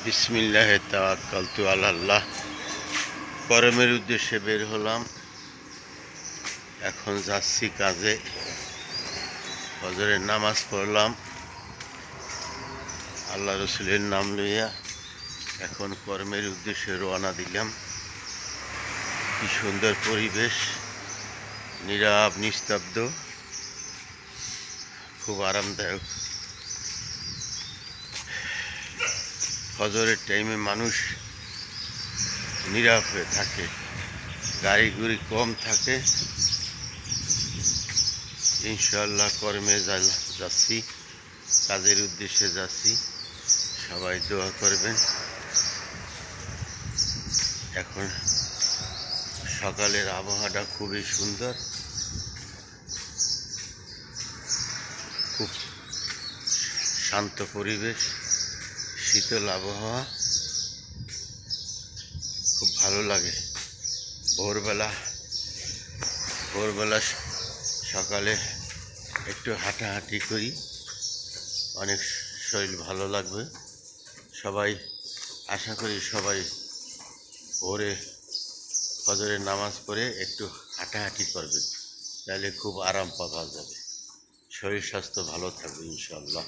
বিসমিল্লাহে তাওয়াক্কালতু আলাল্লাহ। কর্মের উদ্দেশ্যে বের হলাম, এখন যাচ্ছি কাজে। ফজরের নামাজ পড়লাম, আল্লাহ রসুলের নাম লইয়া এখন কর্মের উদ্দেশ্যে রওনা দিলাম। কি সুন্দর পরিবেশ, নীরব নিস্তব্ধ, খুব আরামদায়ক। ফজরের টাইমে মানুষ নীরব হয়ে থাকে, গাড়ি গুড়ি কম থাকে। ইনশাআল্লাহ কর্মে যাচ্ছি, কাজের উদ্দেশ্যে যাচ্ছি। সবাই দোয়া করবেন। এখন সকালের আবহাওয়াটা খুবই সুন্দর, খুব শান্ত পরিবেশ, শীতল আবহাওয়া, খুব ভালো লাগে। ভোরবেলা ভোরবেলা সকালে একটু হাঁটাহাঁটি করি, অনেক শরীর ভালো লাগবে। সবাই আশা করি সবাই ভোরে ফজরের নামাজ পড়ে একটু হাঁটাহাঁটি করবে, তাহলে খুব আরাম পাওয়া যাবে, শরীর স্বাস্থ্য ভালো থাকবে ইনশাআল্লাহ।